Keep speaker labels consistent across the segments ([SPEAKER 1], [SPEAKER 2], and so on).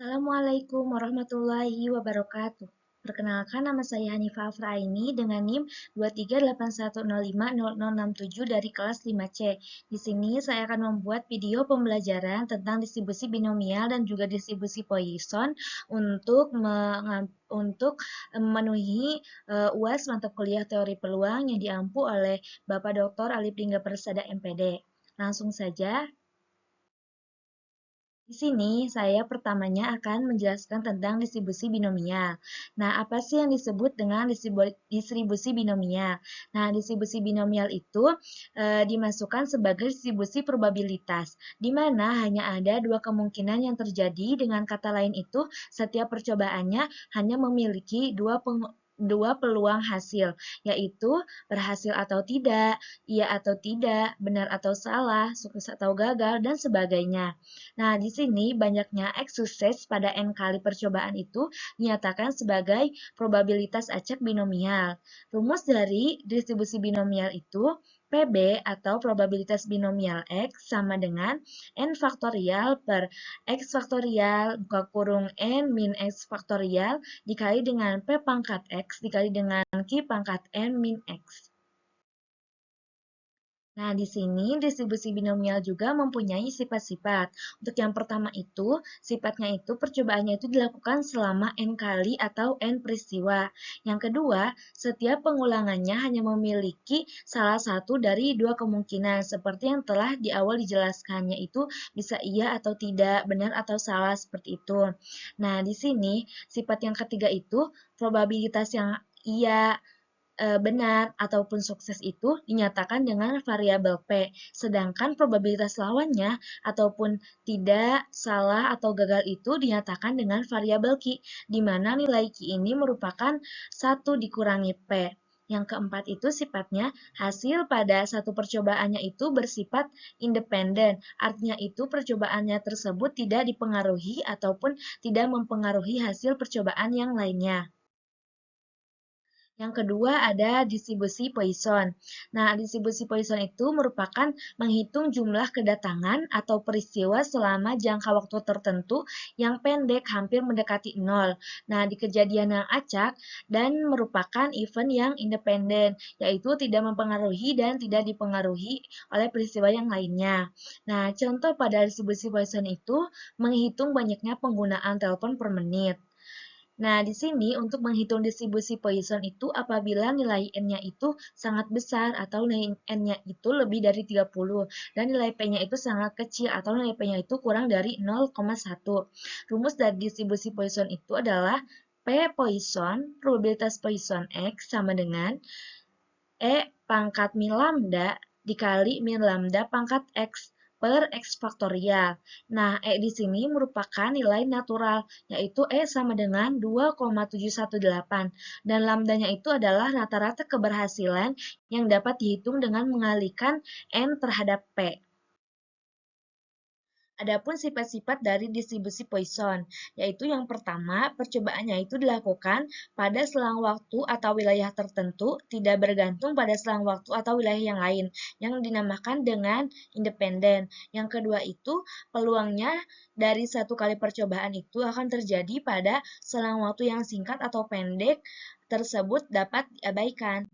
[SPEAKER 1] Assalamualaikum warahmatullahi wabarakatuh. Perkenalkan, nama saya Hanifah Afraini dengan NIM 23810500067 dari kelas 5C. Di sini saya akan membuat video pembelajaran tentang distribusi binomial dan juga distribusi Poisson untuk memenuhi UAS mata kuliah teori peluang yang diampu oleh Bapak Dr. Alif Dingga Persada MPD. Langsung saja. Di sini saya pertamanya akan menjelaskan tentang distribusi binomial. Nah, apa sih yang disebut dengan distribusi binomial? Nah, distribusi binomial itu dimasukkan sebagai distribusi probabilitas, di mana hanya ada dua kemungkinan yang terjadi. Dengan kata lain itu, setiap percobaannya hanya memiliki dua peluang hasil, yaitu berhasil atau tidak, iya atau tidak, benar atau salah, sukses atau gagal, dan sebagainya. Nah, di sini banyaknya X sukses pada N kali percobaan itu dinyatakan sebagai probabilitas acak binomial. Rumus dari distribusi binomial itu PB atau probabilitas binomial X sama dengan N faktorial per X faktorial buka kurung N min X faktorial dikali dengan P pangkat X dikali dengan Q pangkat N min X. Nah, di sini distribusi binomial juga mempunyai sifat-sifat. Untuk yang pertama itu, sifatnya itu percobaannya itu dilakukan selama N kali atau N peristiwa. Yang kedua, setiap pengulangannya hanya memiliki salah satu dari dua kemungkinan, seperti yang telah di awal dijelaskannya itu bisa iya atau tidak, benar atau salah, seperti itu. Nah, di sini sifat yang ketiga itu probabilitas yang iya, benar ataupun sukses itu dinyatakan dengan variabel P, sedangkan probabilitas lawannya ataupun tidak, salah, atau gagal itu dinyatakan dengan variabel Q, di mana nilai Q ini merupakan 1 dikurangi P. Yang keempat itu sifatnya hasil pada satu percobaannya itu bersifat independen, artinya itu percobaannya tersebut tidak dipengaruhi ataupun tidak mempengaruhi hasil percobaan yang lainnya. Yang kedua ada distribusi Poisson. Nah, distribusi Poisson itu merupakan menghitung jumlah kedatangan atau peristiwa selama jangka waktu tertentu yang pendek hampir mendekati nol. Nah, di kejadian yang acak dan merupakan event yang independen, yaitu tidak mempengaruhi dan tidak dipengaruhi oleh peristiwa yang lainnya. Nah, contoh pada distribusi Poisson itu menghitung banyaknya penggunaan telepon per menit. Nah, di sini untuk menghitung distribusi Poisson itu apabila nilai N-nya itu sangat besar atau nilai N-nya itu lebih dari 30 dan nilai P-nya itu sangat kecil atau nilai P-nya itu kurang dari 0,1. Rumus dari distribusi Poisson itu adalah P Poisson, probabilitas Poisson X sama dengan E pangkat min lambda dikali min lambda pangkat X per X faktorial. Nah, E di sini merupakan nilai natural, yaitu E sama dengan 2,718. Dan lambdanya itu adalah rata-rata keberhasilan yang dapat dihitung dengan mengalihkan N terhadap P. Adapun sifat-sifat dari distribusi Poisson, yaitu yang pertama, percobaannya itu dilakukan pada selang waktu atau wilayah tertentu, tidak bergantung pada selang waktu atau wilayah yang lain, yang dinamakan dengan independen. Yang kedua itu, peluangnya dari satu kali percobaan itu akan terjadi pada selang waktu yang singkat atau pendek tersebut dapat diabaikan.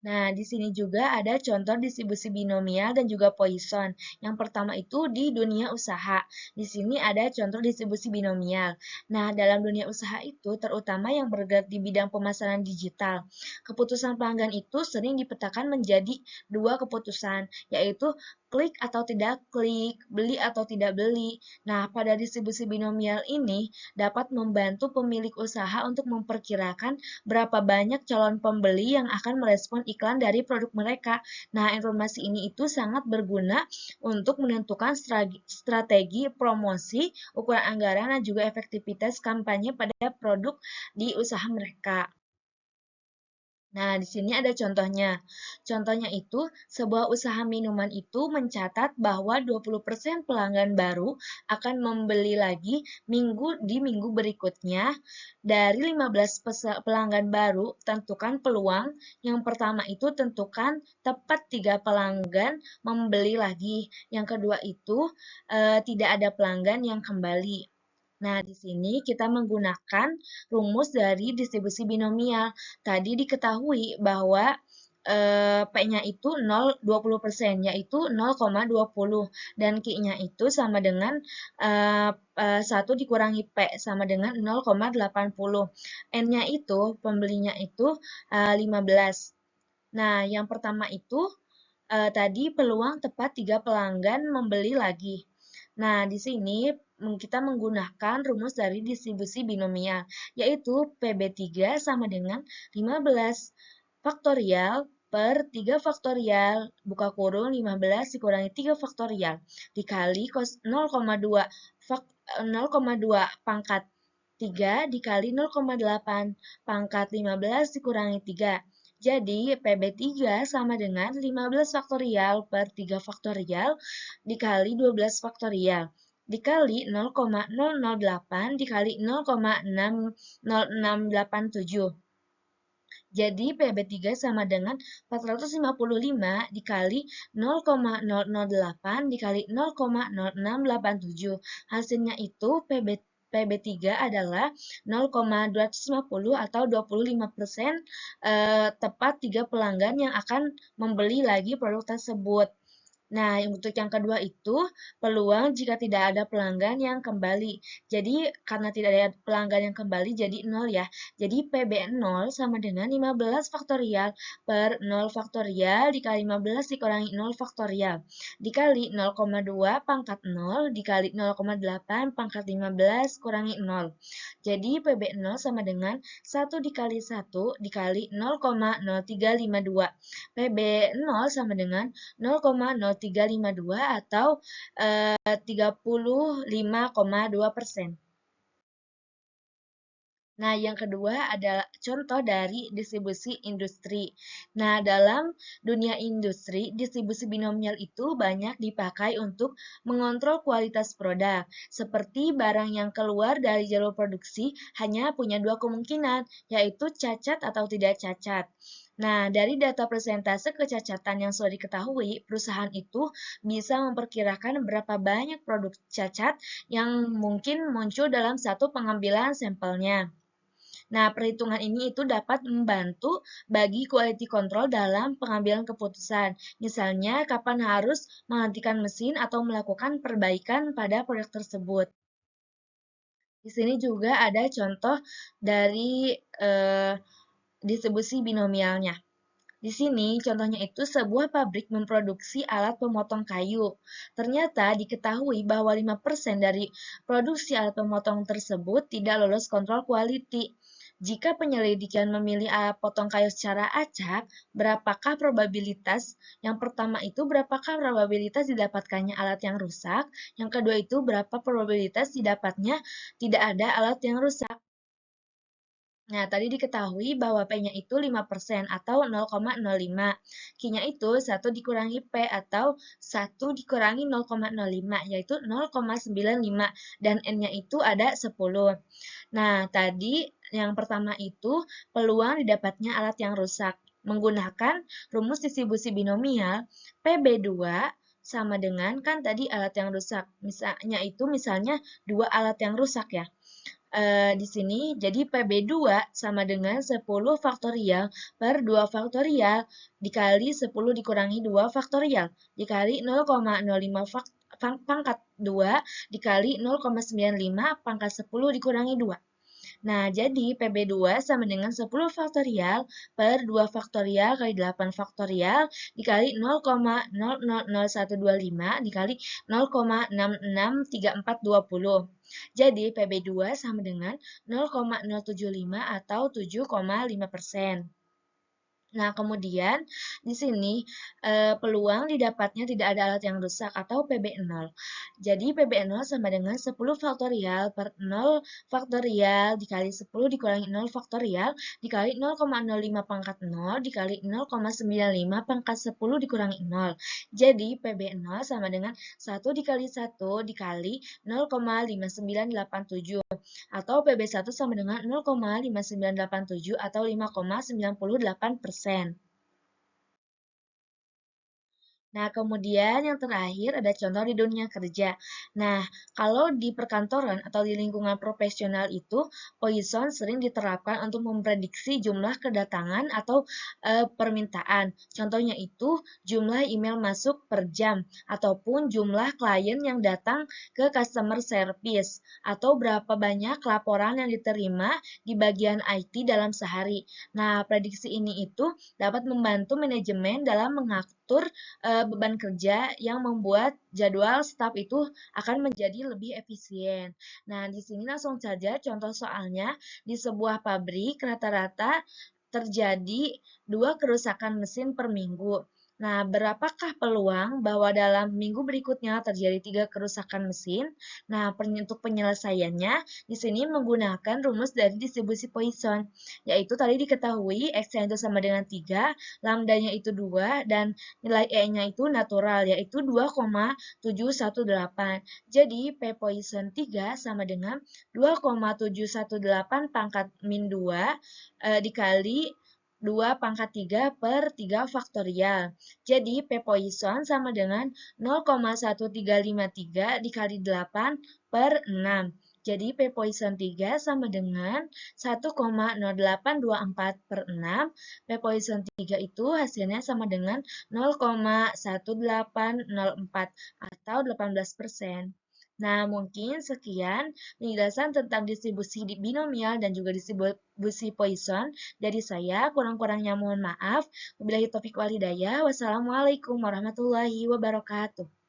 [SPEAKER 1] Nah, di sini juga ada contoh distribusi binomial dan juga Poisson. Yang pertama itu di dunia usaha. Di sini ada contoh distribusi binomial. Nah, dalam dunia usaha itu terutama yang bergerak di bidang pemasaran digital. Keputusan pelanggan itu sering dipetakan menjadi dua keputusan, yaitu klik atau tidak klik, beli atau tidak beli. Nah, pada distribusi binomial ini dapat membantu pemilik usaha untuk memperkirakan berapa banyak calon pembeli yang akan merespon iklan dari produk mereka. Nah, informasi ini itu sangat berguna untuk menentukan strategi promosi, ukuran anggaran, dan juga efektivitas kampanye pada produk di usaha mereka. Nah, di sini ada contohnya. Contohnya itu, sebuah usaha minuman itu mencatat bahwa 20% pelanggan baru akan membeli lagi di minggu berikutnya. Dari 15 pelanggan baru, tentukan peluang. Yang pertama itu tentukan tepat 3 pelanggan membeli lagi. Yang kedua itu tidak ada pelanggan yang kembali. Nah, di sini kita menggunakan rumus dari distribusi binomial. Tadi diketahui bahwa P-nya itu 20%, yaitu 0,20. Dan Q-nya itu sama dengan 1 dikurangi P, sama dengan 0,80. N-nya itu, pembelinya itu 15. Nah, yang pertama itu tadi peluang tepat 3 pelanggan membeli lagi. Nah, di sini kita menggunakan rumus dari distribusi binomial, yaitu PB3 sama dengan 15 faktorial per 3 faktorial, buka kurung 15 dikurangi 3 faktorial, dikali 0,2 pangkat 3 dikali 0,8 pangkat 15 dikurangi 3. Jadi, PB3 sama dengan 15 faktorial per 3 faktorial dikali 12 faktorial dikali 0,008 dikali 0,60687. Jadi PB3 sama dengan 455 dikali 0,008 dikali 0,0687. Hasilnya itu PB3 adalah 0,250 atau 25% tepat 3 pelanggan yang akan membeli lagi produk tersebut. Nah, untuk yang kedua itu peluang jika tidak ada pelanggan yang kembali. Jadi, karena tidak ada pelanggan yang kembali, jadi 0 ya. Jadi, PB0 sama dengan 15 faktorial per 0 faktorial dikali 15 dikurangi 0 faktorial. Dikali 0,2 pangkat 0 dikali 0,8 pangkat 15 kurangi 0. Jadi, PB0 sama dengan 1 dikali 1 dikali 0,0352. PB0 sama dengan 0,0352 atau 35,2%. Nah, yang kedua adalah contoh dari distribusi industri. Nah, dalam dunia industri, distribusi binomial itu banyak dipakai untuk mengontrol kualitas produk. Seperti barang yang keluar dari jalur produksi hanya punya dua kemungkinan, yaitu cacat atau tidak cacat. Nah, dari data persentase kecacatan yang sudah diketahui, perusahaan itu bisa memperkirakan berapa banyak produk cacat yang mungkin muncul dalam satu pengambilan sampelnya. Nah, perhitungan ini itu dapat membantu bagi quality control dalam pengambilan keputusan. Misalnya, kapan harus menghentikan mesin atau melakukan perbaikan pada produk tersebut. Di sini juga ada contoh dari distribusi binomialnya. Di sini contohnya itu sebuah pabrik memproduksi alat pemotong kayu. Ternyata diketahui bahwa 5% dari produksi alat pemotong tersebut tidak lolos kontrol quality. Jika penyelidikan memilih alat potong kayu secara acak, berapakah probabilitas? Yang pertama itu berapakah probabilitas didapatkannya alat yang rusak? Yang kedua itu berapa probabilitas didapatnya tidak ada alat yang rusak? Nah, tadi diketahui bahwa P-nya itu 5% atau 0,05. Q-nya itu 1 dikurangi P atau 1 dikurangi 0,05, yaitu 0,95. Dan N-nya itu ada 10. Nah, tadi yang pertama itu peluang didapatnya alat yang rusak. Menggunakan rumus distribusi binomial, PB2 sama dengan kan tadi alat yang rusak. Misalnya 2 alat yang rusak ya. Di sini jadi PB2 sama dengan 10 faktorial per 2 faktorial dikali 10 dikurangi 2 faktorial dikali 0,05 pangkat 2 dikali 0,95 pangkat 10 dikurangi 2. Nah, jadi PB2 sama dengan 10 faktorial per 2 faktorial kali 8 faktorial dikali 0,000125 dikali 0,663420. Jadi PB2 sama dengan 0,075 atau 7,5%. Nah, kemudian di sini peluang didapatnya tidak ada alat yang rusak atau PB0. Jadi PB0 sama dengan 10 faktorial per 0 faktorial dikali 10 dikurangi 0 faktorial dikali 0,05 pangkat 0 dikali 0,95 pangkat 10 dikurangi 0. Jadi PB0 sama dengan 1 dikali 1 dikali 0,5987 atau PB1 sama dengan 0,5987 atau 5,98%. Nah, kemudian yang terakhir ada contoh di dunia kerja. Nah, kalau di perkantoran atau di lingkungan profesional itu, Poisson sering diterapkan untuk memprediksi jumlah kedatangan atau permintaan. Contohnya itu jumlah email masuk per jam, ataupun jumlah klien yang datang ke customer service, atau berapa banyak laporan yang diterima di bagian IT dalam sehari. Nah, prediksi ini itu dapat membantu manajemen dalam mengatur beban kerja yang membuat jadwal staf itu akan menjadi lebih efisien. Nah, di sini langsung saja contoh soalnya. Di sebuah pabrik rata-rata terjadi 2 kerusakan mesin per minggu. Nah, berapakah peluang bahwa dalam minggu berikutnya terjadi 3 kerusakan mesin? Nah, untuk penyelesaiannya, di sini menggunakan rumus dari distribusi Poisson, yaitu tadi diketahui X-nya itu sama dengan 3, lambdanya itu 2, dan nilai E-nya itu natural, yaitu 2,718. Jadi, P Poisson 3 sama dengan 2,718 pangkat min 2 dikali 2 pangkat 3 per 3 faktorial. Jadi, P Poisson sama dengan 0,1353 dikali 8 per 6. Jadi, P Poisson 3 sama dengan 1,0824 per 6. P Poisson 3 itu hasilnya sama dengan 0,1804 atau 18%. Nah, mungkin sekian penjelasan tentang distribusi binomial dan juga distribusi Poisson dari saya. Kurang-kurangnya mohon maaf. Wabillahi taufiq walhidayah. Wassalamualaikum warahmatullahi wabarakatuh.